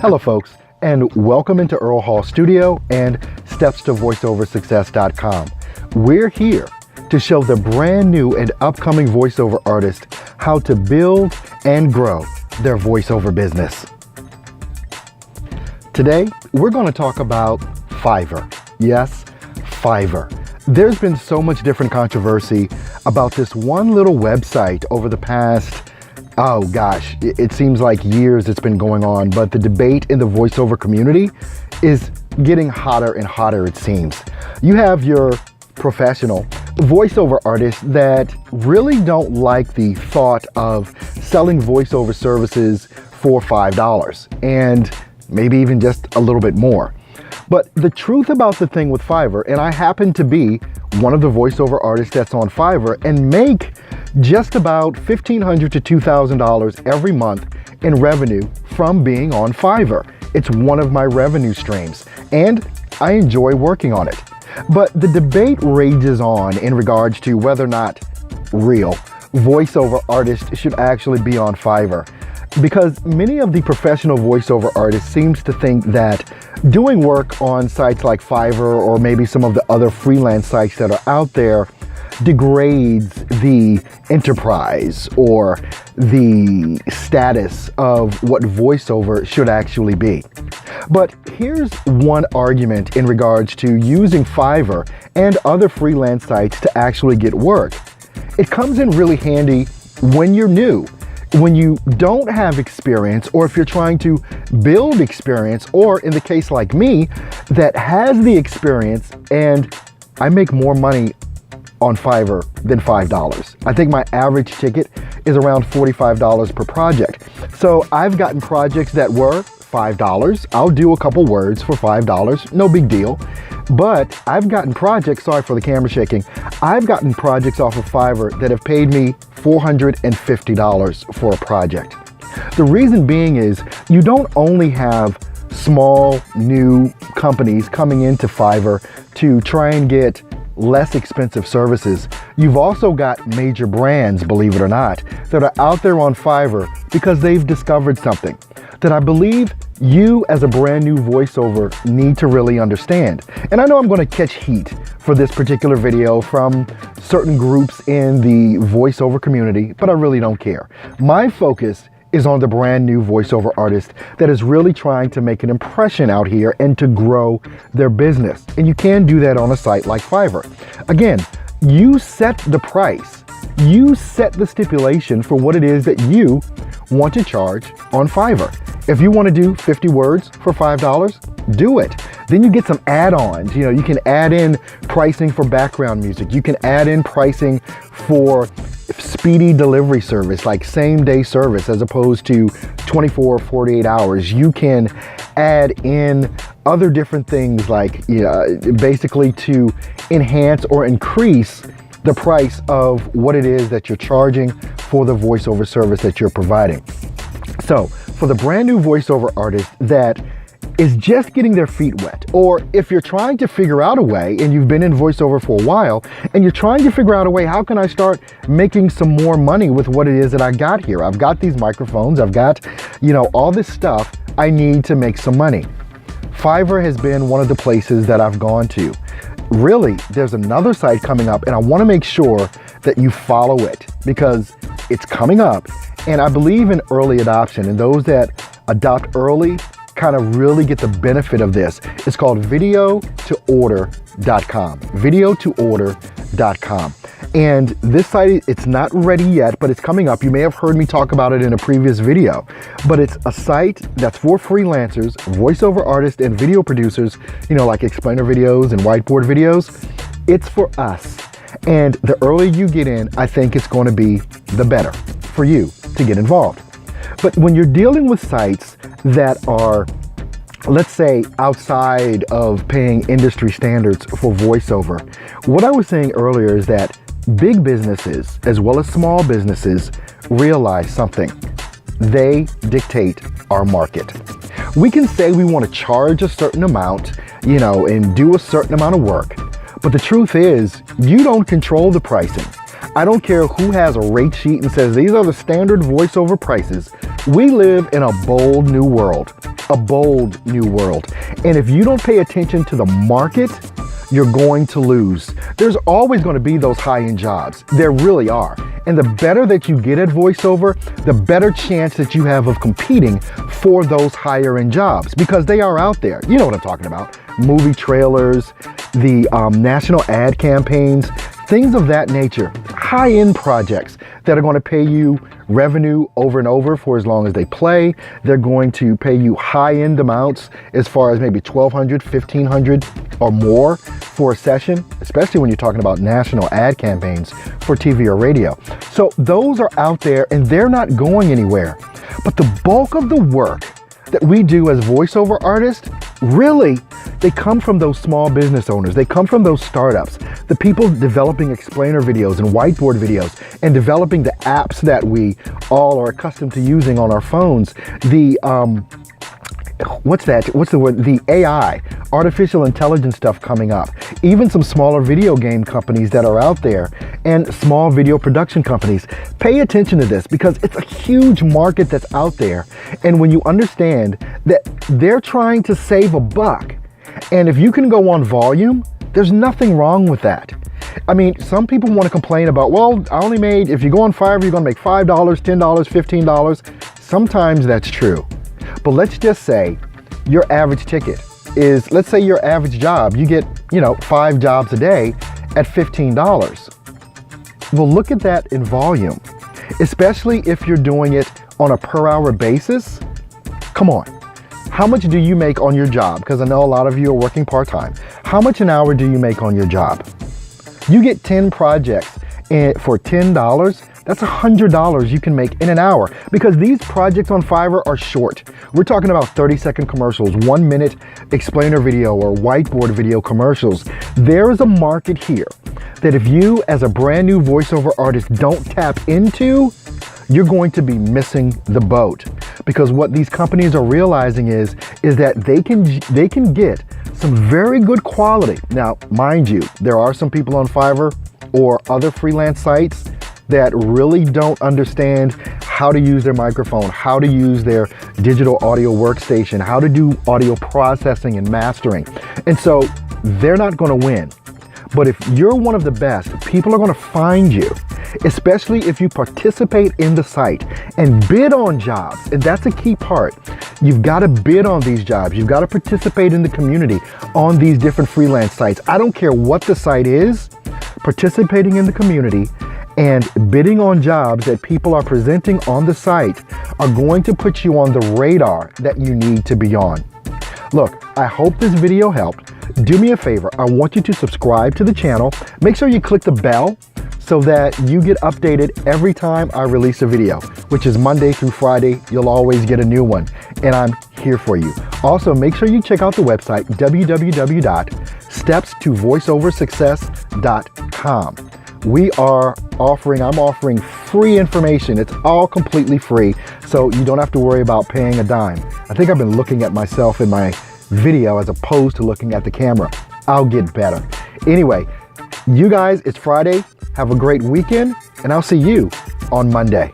Hello folks, and welcome into Earl Hall Studio and StepsToVoiceOverSuccess.com. We're here to show the brand new and upcoming voiceover artists how to build and grow their voiceover business. Today, we're going to talk about Fiverr. Yes, Fiverr. There's been so much different controversy about this one little website over the past, oh gosh, it seems like years it's been going on, but the debate in the voiceover community is getting hotter and hotter, it seems. You have your professional voiceover artists that really don't like the thought of selling voiceover services for $5 and maybe even just a little bit more. But the truth about the thing with Fiverr, and I happen to be one of the voiceover artists that's on Fiverr and make just about $1,500 to $2,000 every month in revenue from being on Fiverr. It's one of my revenue streams, and I enjoy working on it. But the debate rages on in regards to whether or not real voiceover artists should actually be on Fiverr, because many of the professional voiceover artists seems to think that doing work on sites like Fiverr or maybe some of the other freelance sites that are out there degrades the enterprise or the status of what voiceover should actually be. But here's one argument in regards to using Fiverr and other freelance sites to actually get work. It comes in really handy when you're new, when you don't have experience, or if you're trying to build experience, or in the case like me that has the experience, and I make more money on Fiverr than $5. I think my average ticket is around $45 per project. So I've gotten projects that were $5. I'll do a couple words for $5, no big deal. But I've gotten projects, sorry for the camera shaking, I've gotten projects off of Fiverr that have paid me $450 for a project. The reason being is you don't only have small new companies coming into Fiverr to try and get less expensive services. You've also got major brands, believe it or not, that are out there on Fiverr because they've discovered something that I believe you as a brand new voiceover need to really understand. And I know I'm going to catch heat for this particular video from certain groups in the voiceover community, but I really don't care. My focus is on the brand new voiceover artist that is really trying to make an impression out here and to grow their business. And you can do that on a site like Fiverr. Again, you set the price. You set the stipulation for what it is that you want to charge on Fiverr. If you want to do 50 words for $5, do it. Then you get some add-ons. You know, you can add in pricing for background music. You can add in pricing for speedy delivery service, like same-day service as opposed to 24 or 48 hours. You can add in other different things like basically to enhance or increase the price of what it is that you're charging for the voiceover service that you're providing. So for the brand new voiceover artist that is just getting their feet wet, or if you're trying to figure out a way and you've been in voiceover for a while and you're trying to figure out a way, how can I start making some more money with what it is that I got here? I've got these microphones, I've got, all this stuff. I need to make some money. Fiverr has been one of the places that I've gone to. Really, there's another site coming up and I want to make sure that you follow it because it's coming up. And I believe in early adoption, and those that adopt early kind of really get the benefit of this. It's called videotoorder.com, videotoorder.com. And this site, it's not ready yet, but it's coming up. You may have heard me talk about it in a previous video, but it's a site that's for freelancers, voiceover artists, and video producers, like explainer videos and whiteboard videos. It's for us. And the earlier you get in, I think it's going to be the better for you to get involved. But when you're dealing with sites that are, let's say, outside of paying industry standards for voiceover, what I was saying earlier is that big businesses, as well as small businesses, realize something. They dictate our market. We can say we want to charge a certain amount, and do a certain amount of work. But the truth is, you don't control the pricing. I don't care who has a rate sheet and says these are the standard voiceover prices. We live in a bold new world, a bold new world. And if you don't pay attention to the market, you're going to lose. There's always going to be those high-end jobs. There really are. And the better that you get at voiceover, the better chance that you have of competing for those higher-end jobs, because they are out there. You know what I'm talking about. Movie trailers, the national ad campaigns, things of that nature. High-end projects that are going to pay you revenue over and over for as long as they play. They're going to pay you high-end amounts as far as maybe $1,200, $1,500 or more for a session, especially when you're talking about national ad campaigns for TV or radio. So those are out there and they're not going anywhere. But the bulk of the work that we do as voiceover artists, really, they come from those small business owners. They come from those startups, the people developing explainer videos and whiteboard videos and developing the apps that we all are accustomed to using on our phones. The, what's the word? The AI, artificial intelligence stuff coming up. Even some smaller video game companies that are out there and small video production companies. Pay attention to this because it's a huge market that's out there. And when you understand that they're trying to save a buck, and if you can go on volume, there's nothing wrong with that. I mean, some people want to complain about, well, I only made, if you go on Fiverr, you're going to make $5, $10, $15. Sometimes that's true. But let's just say your average ticket is, let's say your average job, you get, 5 jobs a day at $15. Well, look at that in volume, especially if you're doing it on a per hour basis. Come on. How much do you make on your job? Because I know a lot of you are working part-time. How much an hour do you make on your job? You get 10 projects for $10. That's $100 you can make in an hour, because these projects on Fiverr are short. We're talking about 30-second commercials, 1-minute explainer video or whiteboard video commercials. There is a market here that if you as a brand new voiceover artist don't tap into, you're going to be missing the boat. Because what these companies are realizing is that they can get some very good quality. Now, mind you, there are some people on Fiverr or other freelance sites that really don't understand how to use their microphone, how to use their digital audio workstation, how to do audio processing and mastering. And so they're not going to win. But if you're one of the best, people are going to find you, especially if you participate in the site and bid on jobs. And that's a key part. You've got to bid on these jobs. You've got to participate in the community on these different freelance sites. I don't care what the site is, participating in the community and bidding on jobs that people are presenting on the site are going to put you on the radar that you need to be on. Look, I hope this video helped. Do me a favor. I want you to subscribe to the channel. Make sure you click the bell so that you get updated every time I release a video, which is Monday through Friday. You'll always get a new one, and I'm here for you. Also, make sure you check out the website, www.stepstovoiceoversuccess.com. I'm offering free information. It's all completely free, so you don't have to worry about paying a dime. I think I've been looking at myself in my video as opposed to looking at the camera. I'll get better. Anyway, you guys, it's Friday. Have a great weekend, and I'll see you on Monday.